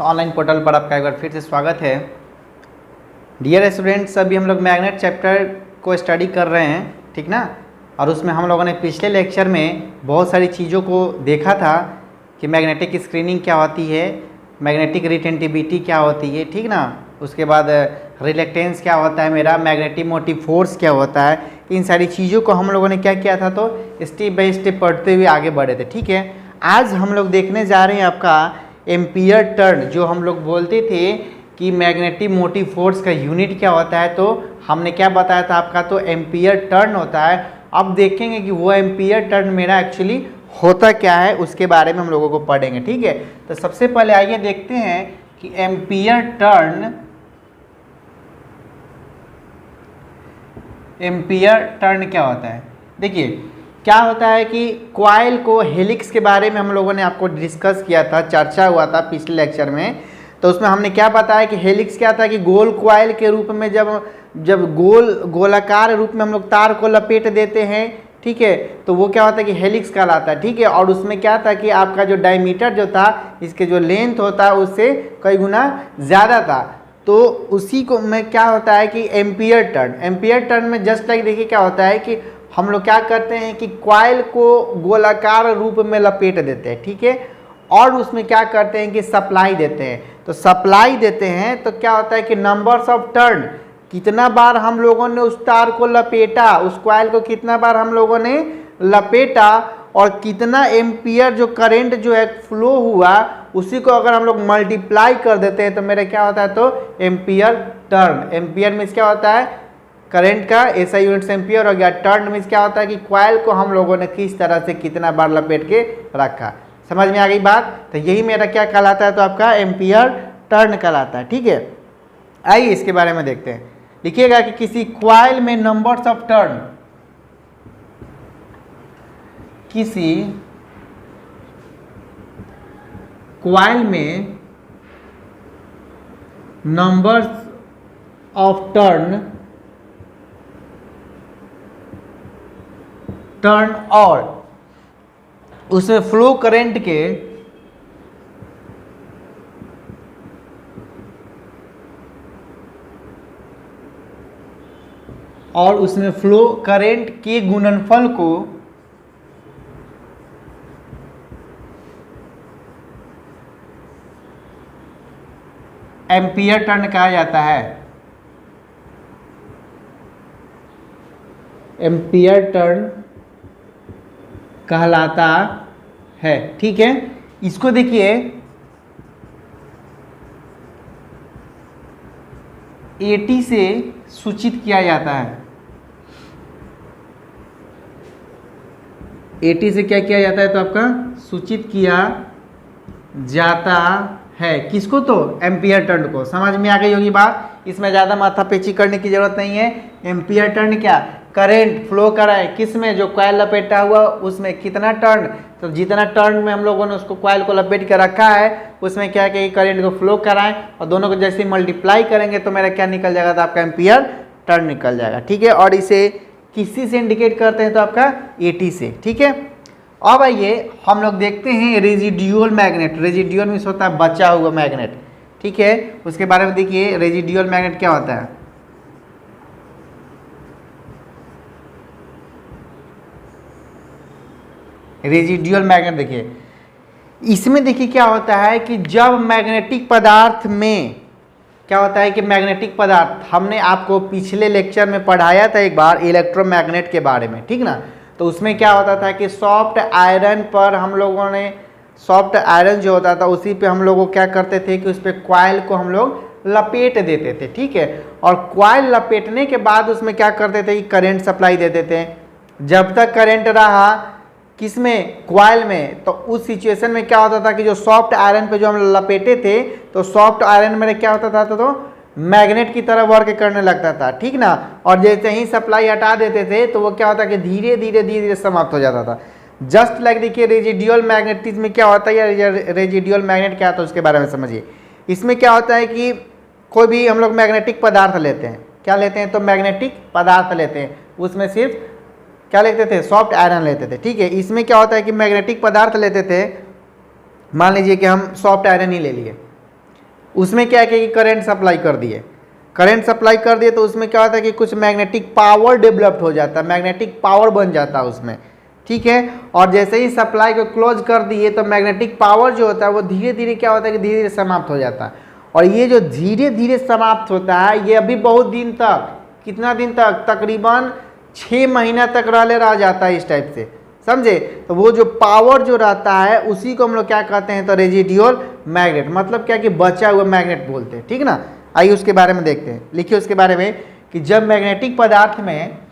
Online portal पर आपका एक बार फिर से स्वागत है। डियर स्टूडेंट्स, अभी हम लोग मैग्नेट चैप्टर को स्टडी कर रहे हैं, ठीक ना। और उसमें हम लोगों ने पिछले लेक्चर में बहुत सारी चीज़ों को देखा था कि मैग्नेटिक स्क्रीनिंग क्या होती है, मैग्नेटिक रिटेंटिविटी क्या होती है, ठीक ना। उसके बाद रिलेक्टेंस क्या होता है, मेरा मैग्नेटिक मोटिव फोर्स क्या होता है। इन सारी चीज़ों को हम लोगों ने क्या किया था, तो स्टेप बाय स्टेप पढ़ते हुए आगे बढ़े थे, ठीक है। आज हम लोग देखने जा रहे हैं आपका एम्पियर टर्न। जो हम लोग बोलते थे कि मैग्नेटिक मोटिव फोर्स का यूनिट क्या होता है, तो हमने क्या बताया था आपका, तो एम्पियर टर्न होता है। अब देखेंगे कि वो एम्पियर टर्न मेरा एक्चुअली होता क्या है, उसके बारे में हम लोगों को पढ़ेंगे, ठीक है। तो सबसे पहले आइए देखते हैं कि एम्पियर टर्न क्या होता है। देखिए क्या होता है कि कॉइल को हेलिक्स के बारे में हम लोगों ने आपको डिस्कस किया था, चर्चा हुआ था पिछले लेक्चर में। तो उसमें हमने क्या बताया कि हेलिक्स क्या था कि गोल कॉइल के रूप में जब गोलाकार रूप में हम लोग तार को लपेट देते हैं, ठीक है, तो वो क्या होता है कि हेलिक्स कहलाता है, ठीक है। और उसमें क्या था कि आपका जो डायमीटर जो था, इसके जो लेंथ होता है उससे कई गुना ज़्यादा था। तो उसी को में क्या होता है कि एम्पियर टर्न में जस्ट लाइक देखिए क्या होता है कि हम लोग क्या करते हैं कि कॉइल को गोलाकार रूप में लपेट देते हैं, ठीक है। और उसमें क्या करते हैं कि सप्लाई देते हैं। तो सप्लाई देते हैं तो क्या होता है कि नंबर्स ऑफ टर्न, कितना बार हम लोगों ने उस तार को लपेटा, उस कॉइल को कितना बार हम लोगों ने लपेटा, और कितना एम्पियर जो करंट जो है फ्लो हुआ, उसी को अगर हम लोग मल्टीप्लाई कर देते हैं तो मेरा क्या होता है, तो एम्पियर टर्न। एम्पियर मीन्स क्या होता है, करंट का ऐसा यूनिट एम्पियर हो गया। टर्न मीन्स क्या होता है कि कॉइल को हम लोगों ने किस तरह से कितना बार लपेट के रखा। समझ में आ गई बात। तो यही मेरा क्या कहलाता है, तो आपका एम्पियर टर्न कहलाता है, ठीक है। आइए इसके बारे में देखते हैं। लिखिएगा कि किसी कॉइल में नंबर्स ऑफ टर्न, किसी कॉइल में नंबर्स ऑफ टर्न और उसमें फ्लो करंट के गुणनफल को एम्पियर टर्न कहा जाता है। एम्पियर टर्न कहलाता है, ठीक है। इसको देखिए AT से सूचित किया जाता है। AT से क्या किया जाता है, तो आपका सूचित किया जाता है किसको, तो एम्पियर टर्न को। समझ में आ गई होगी बात, इसमें ज़्यादा माथापेची करने की जरूरत नहीं है। एम्पियर टर्न क्या, करंट फ्लो करा है किस में, जो कॉइल लपेटा हुआ उसमें कितना टर्न, तो जितना टर्न में हम लोगों ने उसको कॉइल को लपेट के रखा है उसमें क्या कि करंट को फ्लो कराएं, और दोनों को जैसे मल्टीप्लाई करेंगे तो मेरा क्या निकल जाएगा, तो आपका एम्पियर टर्न निकल जाएगा, ठीक है। और इसे किसी से इंडिकेट करते हैं, तो आपका AT से, ठीक है। अब आइए हम लोग देखते हैं रेजिडुअल मैग्नेट। रेजिडुअल मीन्स होता है बचा हुआ मैग्नेट, ठीक है। उसके बारे में देखिए रेजिडुअल मैग्नेट क्या होता है। रेजिडुअल मैग्नेट देखिए, इसमें देखिए क्या होता है कि जब मैग्नेटिक पदार्थ में क्या होता है कि मैग्नेटिक पदार्थ, हमने आपको पिछले लेक्चर में पढ़ाया था एक बार इलेक्ट्रोमैग्नेट के बारे में, ठीक ना। तो उसमें क्या होता था कि सॉफ्ट आयरन पर हम लोगों ने, सॉफ्ट आयरन जो होता था उसी पे हम लोग क्या करते थे कि उस पर कॉइल को हम लोग लपेट देते थे, ठीक है। और कॉइल लपेटने के बाद उसमें क्या करते थे कि करंट सप्लाई देते थे। जब तक करंट रहा किसमें, कॉइल में, तो उस सिचुएशन में क्या होता था कि जो सॉफ्ट आयरन पे जो हम लपेटे थे, तो सॉफ्ट आयरन में क्या होता था, तो मैग्नेट की तरह वर्क करने लगता था, ठीक ना। और जैसे ही सप्लाई हटा देते थे तो वो क्या होता कि धीरे धीरे समाप्त हो जाता था। जस्ट लाइक देखिए रेजिडुअल मैग्नेटिज्म में क्या होता है, या रेजिडुअल मैग्नेट क्या होता है उसके बारे में समझिए। इसमें क्या होता है कि कोई भी हम लोग मैग्नेटिक पदार्थ लेते हैं, क्या लेते हैं, तो मैग्नेटिक पदार्थ लेते हैं, उसमें सिर्फ क्या लेते थे, सॉफ्ट आयरन लेते थे, ठीक है। इसमें क्या होता है कि मैग्नेटिक पदार्थ लेते थे, मान लीजिए कि हम सॉफ्ट आयरन ही ले लिए, उसमें क्या है कि करंट सप्लाई कर दिए, करंट सप्लाई कर दिए तो उसमें क्या होता है कि कुछ मैग्नेटिक पावर डेवलप्ड हो जाता है, मैग्नेटिक पावर बन जाता है उसमें, ठीक है। और जैसे ही सप्लाई को क्लोज कर दिए तो मैग्नेटिक पावर जो होता है वो धीरे धीरे क्या होता है कि धीरे धीरे समाप्त हो जाता है। और ये जो धीरे धीरे समाप्त होता है ये अभी बहुत दिन तक, कितना दिन तक, तकरीबन 6 महीना तक रह जाता है इस टाइप से, समझे। तो वो जो पावर जो रहता है उसी को हम लोग क्या कहते हैं, तो रेजिडुअल मैग्नेट, मतलब क्या कि बचा हुआ मैग्नेट बोलते हैं, ठीक ना। आइए उसके बारे में देखते हैं। लिखिए उसके बारे में कि जब मैग्नेटिक पदार्थ में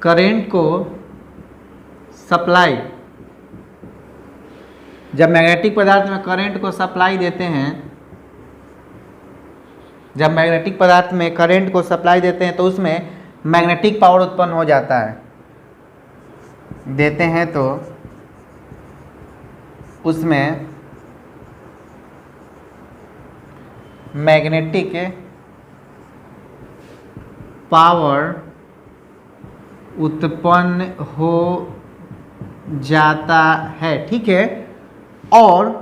करंट को सप्लाई, जब मैग्नेटिक पदार्थ में करंट को सप्लाई देते हैं, जब मैग्नेटिक पदार्थ में करंट को सप्लाई देते हैं तो उसमें मैग्नेटिक पावर उत्पन्न हो जाता है, देते हैं तो उसमें मैग्नेटिक पावर उत्पन्न हो जाता है, ठीक है। और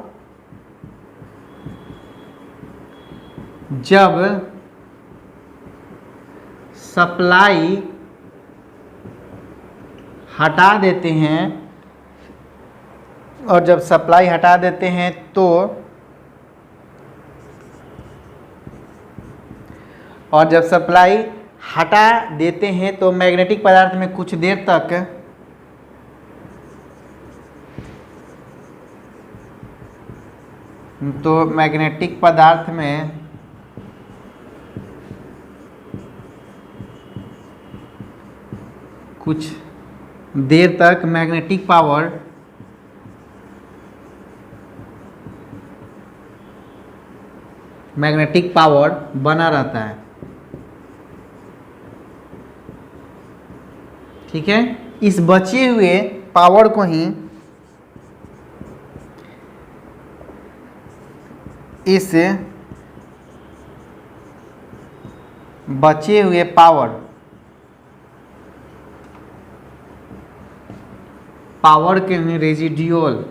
जब सप्लाई हटा देते हैं, और जब सप्लाई हटा देते हैं तो मैग्नेटिक पदार्थ में कुछ देर तक मैग्नेटिक पदार्थ में कुछ देर तक मैग्नेटिक पावर बना रहता है, ठीक है। इस बचे हुए पावर को ही इस बचे हुए पावर के ही रेजिडुअल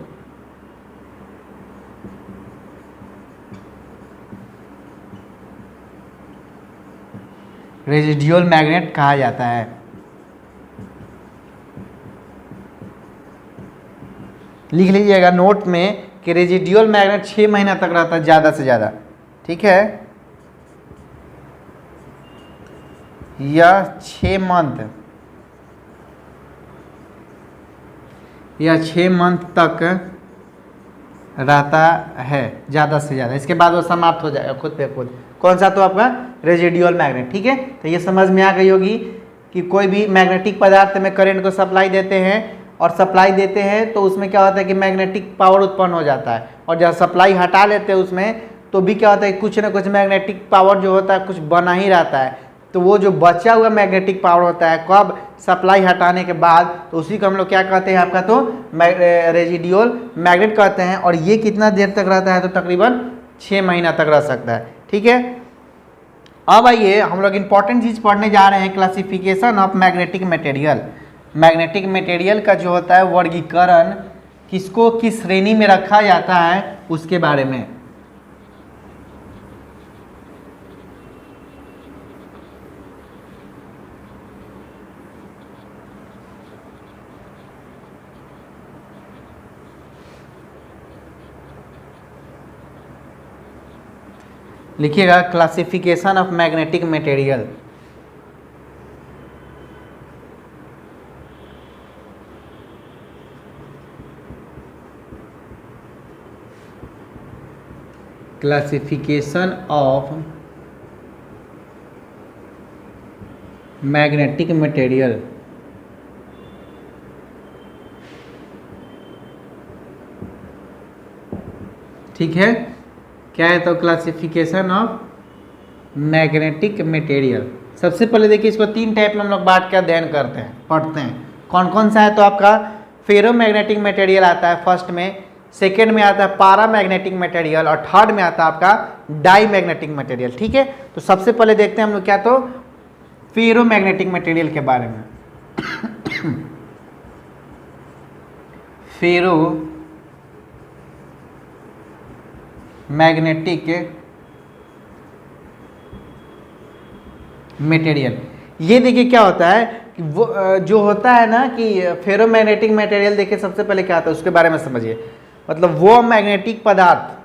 मैग्नेट कहा जाता है। लिख लीजिएगा नोट में कि रेजिडुअल मैग्नेट 6 महीना तक रहता है ज़्यादा से ज़्यादा, ठीक है। यह 6 मंथ तक रहता है ज़्यादा से ज़्यादा, इसके बाद वो समाप्त हो जाएगा खुद पे खुद। कौन सा, तो आपका रेजिडुअल मैग्नेट, ठीक है। तो ये समझ में आ गई होगी कि कोई भी मैग्नेटिक पदार्थ में करंट को सप्लाई देते हैं और सप्लाई देते हैं तो उसमें क्या होता है कि मैग्नेटिक पावर उत्पन्न हो जाता है, और जब सप्लाई हटा लेते हैं उसमें तो भी क्या होता है, कुछ ना कुछ मैग्नेटिक पावर जो होता है कुछ बना ही रहता है। तो वो जो बचा हुआ मैग्नेटिक पावर होता है कब, सप्लाई हटाने के बाद, तो उसी को हम लोग क्या कहते हैं आपका, तो रेजिडुअल मैग्नेट कहते हैं। और ये कितना देर तक रहता है, तो तकरीबन 6 महीना तक रह सकता है, ठीक है। अब आइए हम लोग इंपॉर्टेंट चीज़ पढ़ने जा रहे हैं, classification of magnetic material. Magnetic material का जो होता है वर्गीकरण, किसको किस श्रेणी में रखा जाता है उसके बारे में। लिखिएगा classification of magnetic material. Classification of magnetic material, ठीक है। क्या है, तो क्लासिफिकेशन ऑफ मैग्नेटिक मटेरियल। सबसे पहले देखिए इसको 3 टाइप में हम लोग बांट के अध्ययन करते हैं, पढ़ते हैं। कौन कौन सा है, तो आपका फेरो मैग्नेटिक मटेरियल आता है फर्स्ट में, सेकेंड में आता है पारा मैग्नेटिक मटेरियल, और थर्ड में आता है आपका डाई मैग्नेटिक मटेरियल। ठीक है, तो सबसे पहले देखते हैं हम लोग क्या, तो फेरोमैग्नेटिक मटेरियल के बारे में। फेरो मैग्नेटिक मटेरियल, ये देखिए क्या होता है कि वो जो होता है ना कि फेरोमैग्नेटिक मटेरियल, देखिए सबसे पहले क्या होता है उसके बारे में समझिए। मतलब वो मैग्नेटिक पदार्थ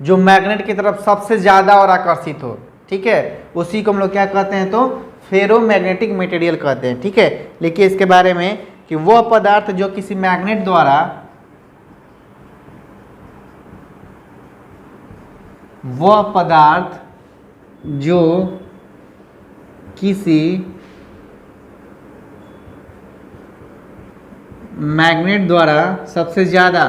जो मैग्नेट की तरफ सबसे ज़्यादा और आकर्षित हो, ठीक है, उसी को हम लोग क्या कहते हैं, तो फेरोमैग्नेटिक मटेरियल कहते हैं। ठीक है, लिखिए इसके बारे में कि वो पदार्थ जो किसी मैग्नेट द्वारा, वह पदार्थ जो किसी मैग्नेट द्वारा सबसे ज्यादा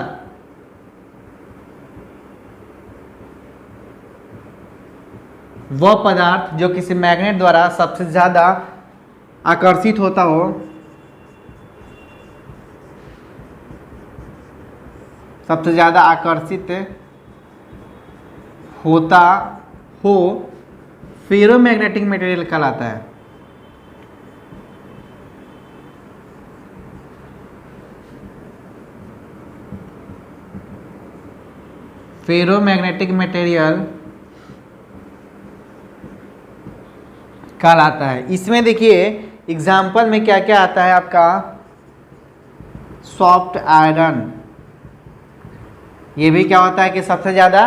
वह पदार्थ जो किसी मैग्नेट द्वारा सबसे ज्यादा आकर्षित होता हो, सबसे ज्यादा आकर्षित होता हो, फेरोमैग्नेटिक मटेरियल कहलाता है। फेरोमैग्नेटिक मटेरियल कहलाता है। इसमें देखिए एग्जाम्पल में क्या क्या आता है आपका, सॉफ्ट आयरन, ये भी क्या होता है कि सबसे ज़्यादा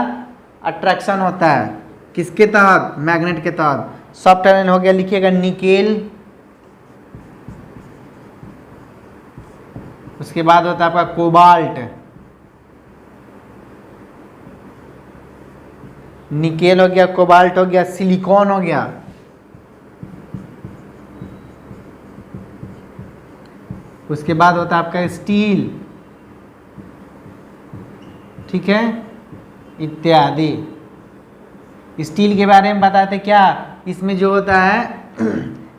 अट्रैक्शन होता है किसके तहत, मैग्नेट के तहत। सॉफ्ट आयरन हो गया, लिखिएगा निकेल, उसके बाद होता है आपका कोबाल्ट, निकेल हो गया, कोबाल्ट हो गया, सिलिकॉन हो गया, उसके बाद होता है आपका स्टील, ठीक है, इत्यादि। स्टील के बारे में बताते क्या, इसमें जो होता है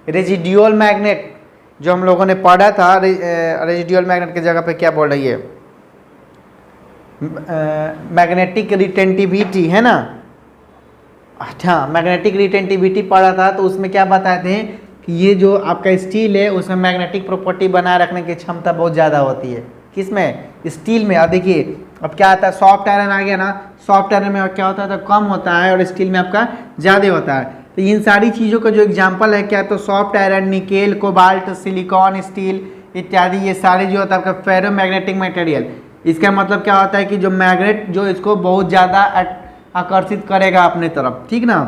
रेजिडुअल मैग्नेट, जो हम लोगों ने पढ़ा था, रेजिडुअल मैग्नेट की जगह पे क्या बोल रही है, मैग्नेटिक रिटेंटिविटी, है ना। अच्छा, मैग्नेटिक रिटेंटिविटी पढ़ा था, तो उसमें क्या बताते हैं कि ये जो आपका स्टील है उसमें मैग्नेटिक प्रॉपर्टी बनाए रखने की क्षमता बहुत ज़्यादा होती है। किसमें, स्टील में। अब देखिए अब क्या आता है, सॉफ्ट आयरन आ गया ना, सॉफ्ट आयरन में क्या होता है, तो कम होता है, और स्टील में आपका ज़्यादा होता है। तो इन सारी चीज़ों का जो एग्जांपल है क्या, तो soft iron, nickel, cobalt, silicon, steel इत्यादि, ये सारे जो होता है आपका फेरोमैग्नेटिक मटेरियल। इसका मतलब क्या होता है कि जो मैग्नेट जो इसको बहुत ज़्यादा आकर्षित करेगा अपने तरफ, ठीक ना,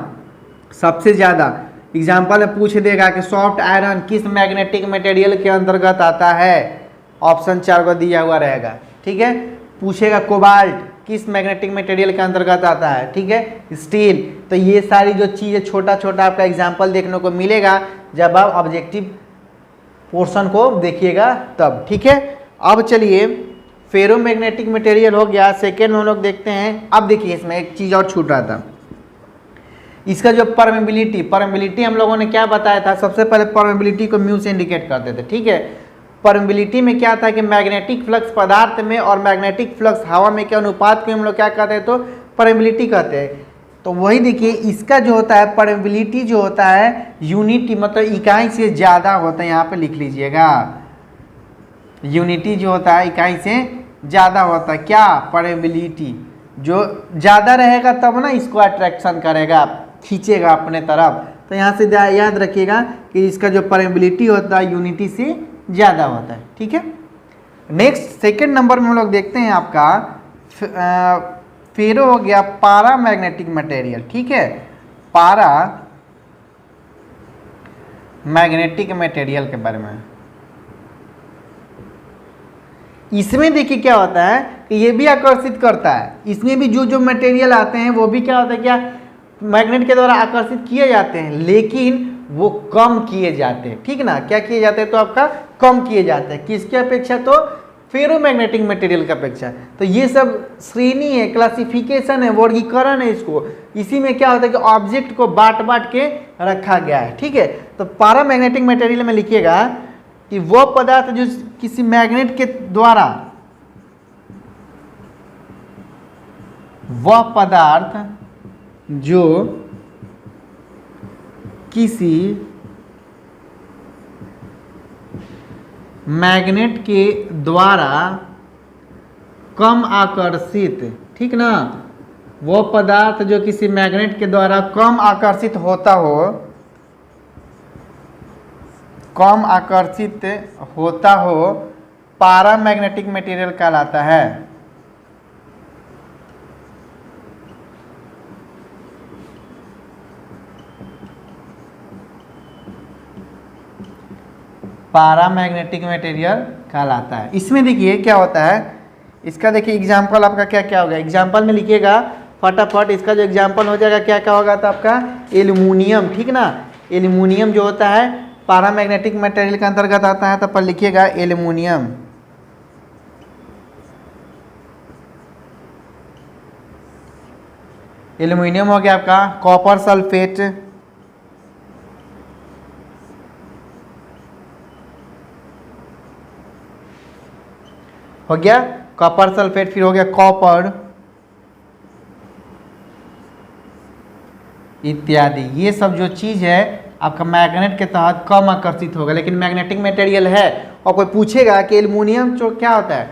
सबसे ज़्यादा। एग्जाम्पल में पूछ देगा कि सॉफ्ट आयरन किस मैग्नेटिक मटेरियल के अंतर्गत आता है, ऑप्शन 4 को दिया हुआ रहेगा। ठीक है, पूछेगा कोबाल्ट किस मैग्नेटिक मटेरियल के अंतर्गत आता है, ठीक है, स्टील। तो ये सारी जो चीज़ें छोटा छोटा आपका एग्जाम्पल देखने को मिलेगा जब आप ऑब्जेक्टिव पोर्शन को देखिएगा तब। ठीक है, अब चलिए फेरोमैग्नेटिक मटेरियल हो गया, सेकेंड में हम लोग देखते हैं। अब देखिए इसमें एक चीज़ और छूट रहा था, इसका जो परमेबिलिटी हम लोगों ने क्या बताया था, सबसे पहले परमेबिलिटी को म्यू से इंडिकेट करते थे। ठीक है, परमेबिलिटी में क्या था कि मैग्नेटिक फ्लक्स पदार्थ में और मैग्नेटिक फ्लक्स हवा में के अनुपात को हम लोग क्या कहते हैं, तो परमेबिलिटी कहते हैं। तो वही देखिए इसका जो होता है परमेबिलिटी जो होता है यूनिटी, मतलब इकाई से ज़्यादा होता है, यहाँ पे लिख लीजिएगा, यूनिटी जो होता है इकाई से ज़्यादा होता है। क्या, परमेबिलिटी जो ज़्यादा रहेगा तब ना इसको अट्रैक्शन करेगा, खींचेगा अपने तरफ। तो यहाँ से याद रखिएगा कि इसका जो परमेबिलिटी होता है यूनिटी से ज़्यादा होता है। ठीक है, नेक्स्ट सेकेंड नंबर में हम लोग देखते हैं आपका फेरो हो गया पारा मैग्नेटिक मटेरियल। ठीक है, पारा मैग्नेटिक मटेरियल के बारे में, इसमें देखिए क्या होता है कि ये भी आकर्षित करता है। इसमें भी जो जो मटेरियल आते हैं वो भी क्या होता है, क्या मैग्नेट के द्वारा आकर्षित किए जाते हैं, लेकिन वो कम किए जाते हैं। ठीक ना, क्या किए जाते हैं, तो आपका कम किए जाते हैं, किसके अपेक्षा, तो फेरोमैग्नेटिक मटेरियल की अपेक्षा। तो ये सब श्रेणी है, क्लासिफिकेशन है, वर्गीकरण है इसको। इसी में क्या होता है कि ऑब्जेक्ट को बांट बांट के रखा गया है। ठीक है, तो पैरामैग्नेटिक मटेरियल में लिखिएगा कि वो पदार्थ जो किसी मैग्नेट के द्वारा, वह पदार्थ जो किसी मैग्नेट के द्वारा कम आकर्षित, ठीक ना, वो पदार्थ जो किसी मैग्नेट के द्वारा कम आकर्षित होता हो, कम आकर्षित होता हो, पैरामैग्नेटिक मटेरियल कहलाता है। पैरामैग्नेटिक मटेरियल कहलाता है। इसमें देखिए क्या होता है, इसका देखिए एग्जाम्पल आपका क्या क्या होगा, एग्जाम्पल में लिखिएगा फटाफट। इसका जो एग्जाम्पल हो जाएगा क्या क्या होगा, तो आपका एल्युमिनियम, ठीक ना, एल्युमिनियम जो होता है पैरामैग्नेटिक मटेरियल के अंतर्गत आता है, तो पर लिखिएगा एल्युमिनियम। एल्युमिनियम हो गया आपका कॉपर सल्फेट, हो गया कॉपर सल्फेट, फिर हो गया कॉपर इत्यादि। ये सब जो चीज़ है आपका मैग्नेट के तहत कम आकर्षित होगा, लेकिन मैग्नेटिक मटेरियल है। और कोई पूछेगा कि एल्युमिनियम जो क्या होता है,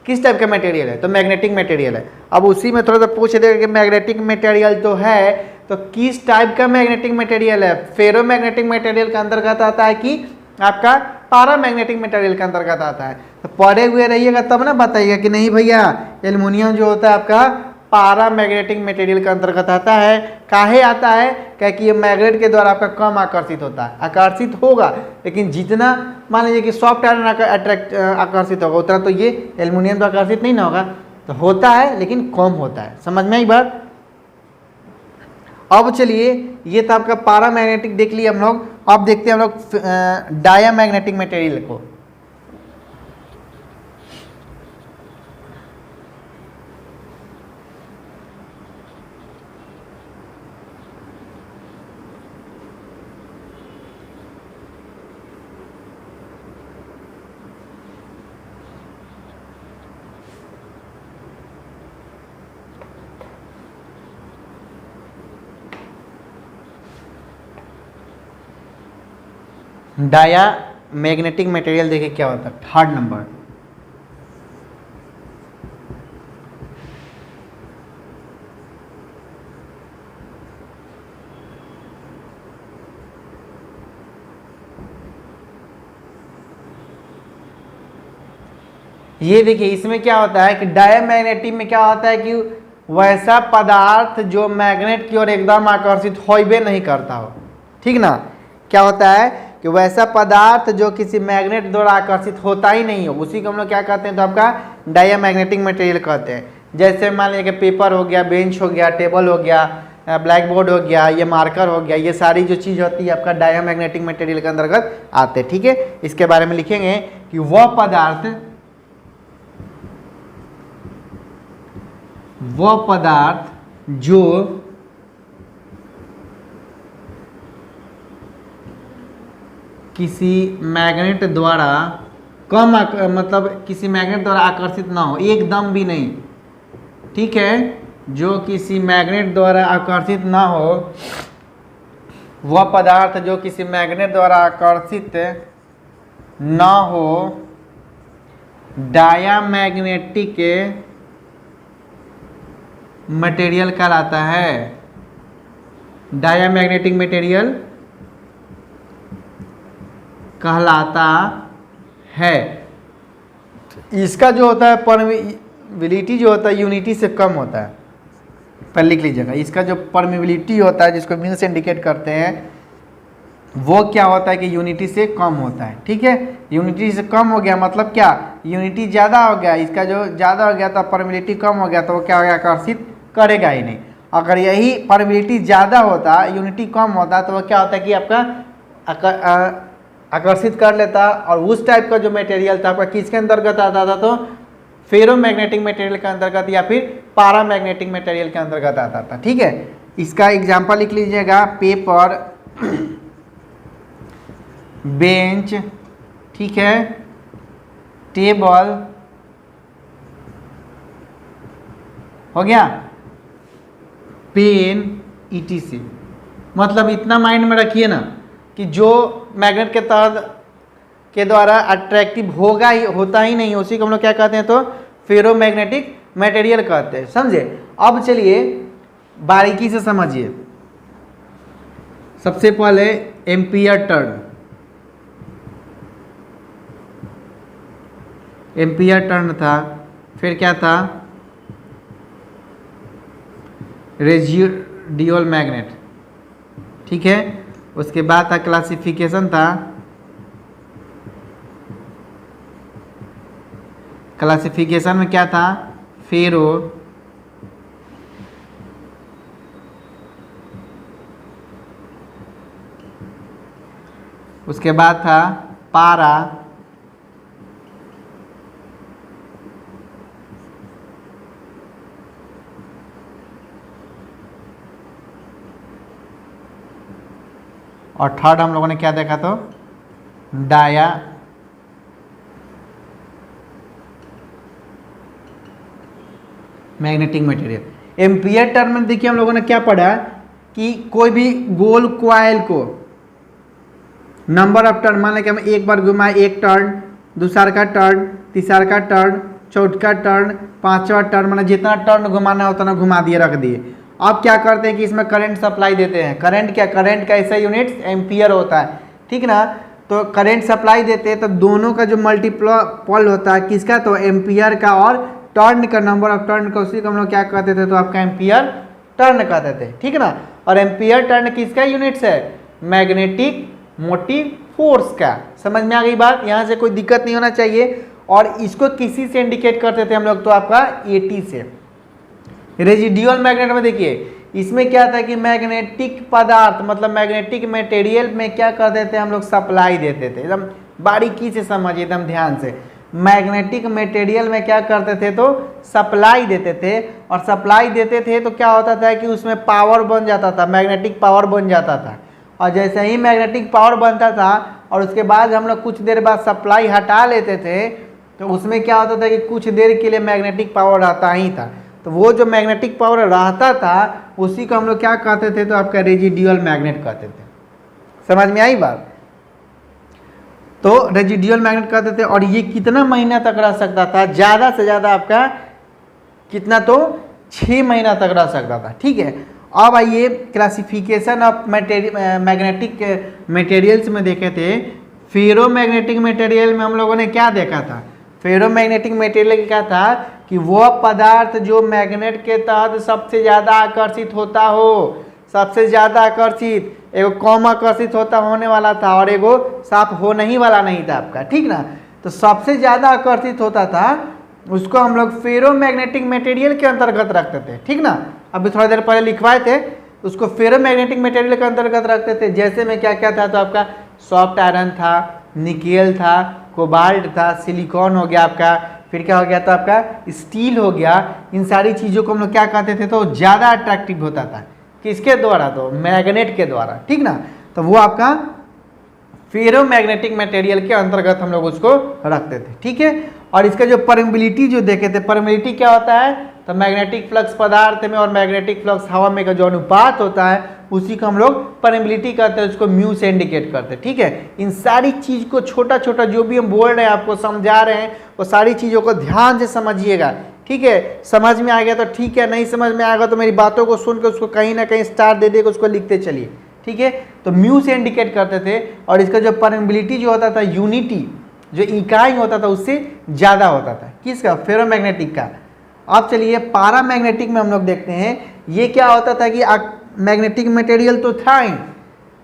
किस टाइप का मटेरियल है, तो मैग्नेटिक मटेरियल है। अब उसी में थोड़ा सा पूछ देगा कि मैग्नेटिक मटेरियल तो है, तो किस टाइप का मैग्नेटिक मटेरियल है, फेरोमैग्नेटिक मटेरियल के अंतर्गत आता है कि आपका पैरामैग्नेटिक मटेरियल के अंतर्गत आता है। तो पढ़े हुए रहिएगा तब ना बताइएगा कि नहीं भैया एल्युमिनियम जो होता है आपका पैरामैग्नेटिक मटेरियल के अंतर्गत आता है। काहे आता है, क्या कि ये मैग्नेट के द्वारा आपका कम आकर्षित होता है, आकर्षित होगा, लेकिन जितना मान लीजिए कि सॉफ्ट आयरन अट्रैक्ट आकर्षित होगा उतना तो ये एल्युमिनियम तो आकर्षित नहीं ना होगा, तो होता है लेकिन कम होता है। समझ में आई बात। अब चलिए ये तो आपका पैरामैग्नेटिक देख लिया हम लोग, अब देखते हैं हम लोग डायामैग्नेटिक मटेरियल को। डाया मैग्नेटिक मटेरियल देखिए क्या होता है, थर्ड नंबर। ये देखिए इसमें क्या होता है कि डायामैग्नेटिक में क्या होता है कि वैसा पदार्थ जो मैग्नेट की ओर एकदम आकर्षित होइबे नहीं करता हो, ठीक ना, क्या होता है कि वैसा पदार्थ जो किसी मैग्नेट द्वारा आकर्षित होता ही नहीं हो, उसी को हम लोग क्या कहते हैं, तो आपका डायामैग्नेटिक मटेरियल कहते हैं। जैसे मान लीजिए कि पेपर हो गया, बेंच हो गया, टेबल हो गया, ब्लैक बोर्ड हो गया, ये मार्कर हो गया, ये सारी जो चीज़ होती है आपका डायामैग्नेटिक मटेरियल के अंतर्गत आते हैं। ठीक है, इसके बारे में लिखेंगे कि वह पदार्थ जो किसी मैग्नेट द्वारा कम मतलब किसी मैग्नेट द्वारा आकर्षित ना हो, एकदम भी नहीं, ठीक है, जो किसी मैग्नेट द्वारा आकर्षित ना हो, वह पदार्थ जो किसी मैग्नेट द्वारा आकर्षित ना हो डायामैग्नेटिक मटेरियल कहलाता है। डायामैग्नेटिक मटेरियल कहलाता है। इसका जो होता है परमिबिलिटी जो होता है यूनिटी से कम होता है, पर लिख लीजिएगा, इसका जो परमिबिलिटी होता है जिसको मीन से इंडिकेट करते हैं वो क्या होता है कि यूनिटी से कम होता है। ठीक है, यूनिटी से कम हो गया मतलब क्या, यूनिटी ज़्यादा हो गया, इसका जो ज़्यादा हो गया तो परमिबिलिटी कम हो गया तो वो क्या हो गया, आकर्षित करेगा ही नहीं। अगर यही परमिबिलिटी ज़्यादा होता, यूनिटी कम होता, तो वो क्या होता है कि आपका आकर्षित कर लेता, और उस टाइप का जो मटेरियल था आपका किसके अंतर्गत आता था, तो फेरोमैग्नेटिक मटेरियल के अंतर्गत या फिर पैरामैग्नेटिक मटेरियल के अंतर्गत आता था। ठीक है, इसका एग्जांपल लिख लीजिएगा, पेपर, बेंच, ठीक है, टेबल, हो गया, पेन, ETC। मतलब इतना माइंड में रखिए ना कि जो मैग्नेट के तहत के द्वारा अट्रैक्टिव होता ही नहीं, उसी को हम लोग क्या कहते हैं, तो फेरोमैग्नेटिक मटेरियल कहते हैं। समझे? अब चलिए बारीकी से समझिए। सबसे पहले एम्पियर टर्न, एम्पियर टर्न था, फिर क्या था, रेजिडुअल मैग्नेट, ठीक है। उसके बाद था क्लासिफिकेशन था, क्लासिफिकेशन में क्या था, फेरो, उसके बाद था पारा, और थर्ड हम लोगों ने क्या देखा, तो diamagnetic material. Ampere turn में देखिए हम लोगों ने क्या पढ़ा कि कोई भी गोल क्वाइल को नंबर ऑफ टर्न, मान लें कि हम एक बार घुमाए, एक टर्न, दूसरा का टर्न, तीसरा का टर्न, चौथा टर्न, पांचवा टर्न, मतलब जितना टर्न घुमाना है उतना घुमा दिए, रख दिए। अब क्या करते हैं कि इसमें करंट सप्लाई देते हैं। करंट क्या, करंट का ऐसा यूनिट एम्पियर होता है, ठीक ना। तो करंट सप्लाई देते हैं तो दोनों का जो मल्टीपल होता है किसका, तो एम्पियर का और टर्न का, नंबर ऑफ टर्न का, उसी को हम लोग क्या कहते थे, तो आपका एम्पियर टर्न कहते थे, ठीक ना। और एम्पियर टर्न किसका यूनिट्स है, मैग्नेटिक मोटिव फोर्स का। समझ में आ गई बात? यहाँ से कोई दिक्कत नहीं होना चाहिए। और इसको किसी से इंडिकेट करते थे हम लोग, तो आपका AT से। रेजिडुअल मैग्नेट में देखिए इसमें क्या था कि मैग्नेटिक पदार्थ, मतलब मैग्नेटिक मटेरियल में क्या करते थे हम लोग, सप्लाई देते थे। एकदम बारीकी से समझिए, एकदम ध्यान से। मैग्नेटिक मटेरियल में क्या करते थे, तो सप्लाई देते थे। और सप्लाई देते थे तो क्या होता था कि उसमें पावर बन जाता था, मैग्नेटिक पावर बन जाता था। और जैसे ही मैग्नेटिक पावर बनता था और उसके बाद हम लोग कुछ देर बाद सप्लाई हटा लेते थे, तो उसमें क्या होता था कि कुछ देर के लिए मैग्नेटिक पावर रहता ही था। तो वो जो मैग्नेटिक पावर रहता था उसी को हम लोग क्या कहते थे, तो आपका रेजिडुअल मैग्नेट कहते थे। समझ में आई बात? तो रेजिडुअल मैग्नेट कहते थे। और ये कितना महीना तक रह सकता था, ज़्यादा से ज़्यादा आपका कितना, तो 6 महीना तक रह सकता था, ठीक है। अब आइए क्लासिफिकेशन ऑफ मैग्नेटिक मटेरियल्स में देखे थे। फेरोमैग्नेटिक मटेरियल में हम लोगों ने क्या देखा था, फेरोमैग्नेटिक मटेरियल क्या था कि वह पदार्थ जो मैग्नेट के तहत सबसे ज़्यादा आकर्षित होता हो, सबसे ज़्यादा आकर्षित, एगो कम आकर्षित होने वाला था और एगो साफ होने ही वाला नहीं था आपका, ठीक ना। तो सबसे ज़्यादा आकर्षित होता था उसको हम लोग फेरोमैग्नेटिक मटेरियल के अंतर्गत रखते थे, ठीक ना। अभी थोड़ी देर पहले लिखवाए थे, उसको फेरोमैग्नेटिक मटेरियल के अंतर्गत रखते थे। जैसे में क्या क्या था, तो आपका सॉफ्ट आयरन था, निकेल था, कोबाल्ट था, सिलिकॉन हो गया आपका, फिर क्या हो गया, तो आपका स्टील हो गया। इन सारी चीज़ों को हम लोग क्या कहते थे, तो ज़्यादा अट्रैक्टिव होता था किसके द्वारा, तो मैग्नेट के द्वारा, ठीक ना। तो वो आपका फेरोमैग्नेटिक मटेरियल के अंतर्गत हम लोग उसको रखते थे, ठीक है। और इसका जो परमिबिलिटी जो देखे थे, परमिबिलिटी क्या होता है, तो मैग्नेटिक फ्लक्स पदार्थ में और मैग्नेटिक फ्लक्स हवा में का जो अनुपात होता है उसी को हम लोग परमिबिलिटी कहते हैं, उसको म्यू से इंडिकेट करते हैं, ठीक है। इन सारी चीज़ को छोटा छोटा जो भी हम बोल रहे हैं, आपको समझा रहे हैं, वो सारी चीज़ों को ध्यान से समझिएगा, ठीक है। समझ में आ गया तो ठीक है, नहीं समझ में आएगा तो मेरी बातों को सुन के उसको कहीं ना कहीं स्टार दे देगा, उसको लिखते चलिए, ठीक है। तो म्यू से इंडिकेट करते थे। और इसका जो परमिबिलिटी जो होता था, यूनिटी जो इकाई होता था उससे ज़्यादा होता था, किसका, फेरोमैग्नेटिक का। अब चलिए पारामैग्नेटिक में हम लोग देखते हैं, ये क्या होता था कि मैग्नेटिक मटेरियल तो था ही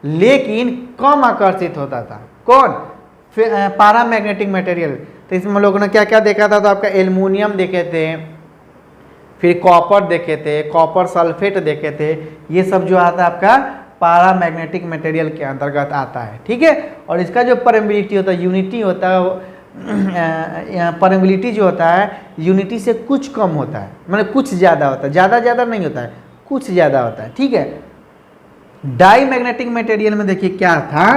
लेकिन कम आकर्षित होता था। कौन, पारामैग्नेटिक मटेरियल। तो इसमें हम लोगों ने क्या क्या देखा था, तो आपका एल्युमिनियम देखे थे, फिर कॉपर देखे थे, कॉपर सल्फेट देखे थे। ये सब जो आता है आपका पारामैग्नेटिक मटेरियल के अंतर्गत आता है, ठीक है। और इसका जो परमिबिलिटी होता है, यूनिटी होता है, परमिबिलिटी जो होता है यूनिटी से कुछ कम होता है, मतलब कुछ ज़्यादा होता है, ज़्यादा नहीं होता है, कुछ ज़्यादा होता है, ठीक है। डाईमैग्नेटिक मटेरियल में देखिए क्या था,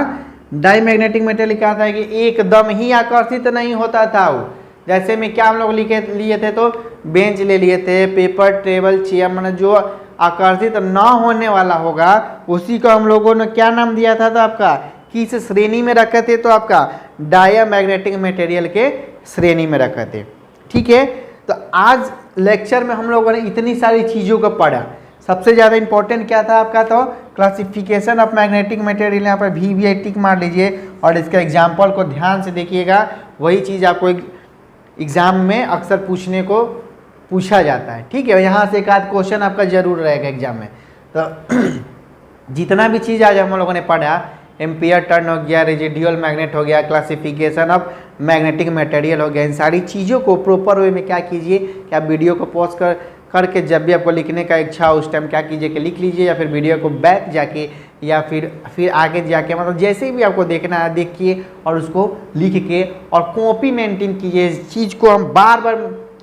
डाईमैग्नेटिक मटेरियल क्या था कि एकदम ही आकर्षित नहीं होता था वो। जैसे में क्या हम लोग लिए थे, तो बेंच ले लिए थे, पेपर टेबल चेयर, मतलब जो आकर्षित न होने वाला होगा उसी को हम लोगों ने क्या नाम दिया था, तो आपका किस श्रेणी में रखे थे, तो आपका डायामैग्नेटिक मटेरियल के श्रेणी में रखे थे। ठीक है, तो आज लेक्चर में हम लोगों ने इतनी सारी चीज़ों को पढ़ा। सबसे ज़्यादा इंपॉर्टेंट क्या था आपका, तो क्लासिफिकेशन ऑफ मैग्नेटिक मटेरियल, यहाँ पर VBI टिक मार लीजिए और इसका एग्जाम्पल को ध्यान से देखिएगा। वही चीज़ आपको एग्ज़ाम में अक्सर पूछने को पूछा जाता है। ठीक है, यहाँ से एक आध क्वेश्चन आपका जरूर रहेगा एग्जाम में। तो जितना भी चीज़ आज हम लोगों ने पढ़ा, एम्पियर टर्न हो गया, रेजिडुअल मैग्नेट हो गया, क्लासिफिकेशन ऑफ मैग्नेटिक मटेरियल हो गया, इन सारी चीज़ों को प्रॉपर वे में क्या कीजिए कि आप वीडियो को पॉज करके जब भी आपको लिखने का इच्छा हो उस टाइम क्या कीजिए कि लिख लीजिए, या फिर वीडियो को बैक जाके या फिर आगे जाके, मतलब जैसे भी आपको देखना है देखिए और उसको लिख के और कॉपी मेंटेन कीजिए। इस चीज़ को हम बार बार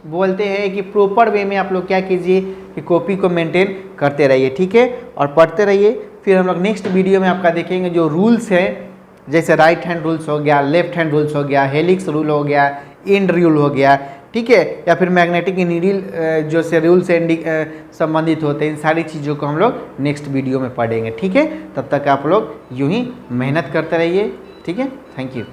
बोलते हैं कि प्रॉपर वे में आप लोग क्या कीजिए कि कॉपी को मेंटेन करते रहिए। ठीक है, और पढ़ते रहिए। फिर हम लोग नेक्स्ट वीडियो में आपका देखेंगे जो रूल्स हैं, जैसे राइट हैंड रूल्स हो गया, लेफ्ट हैंड रूल्स हो गया, हेलिक्स रूल हो गया, एंड रूल हो गया। ठीक है, या फिर मैग्नेटिक नीडल जो से रूल से संबंधित होते हैं, इन सारी चीज़ों को हम लोग नेक्स्ट वीडियो में पढ़ेंगे। ठीक है, तब तक आप लोग यूं ही मेहनत करते रहिए। ठीक है, थैंक यू।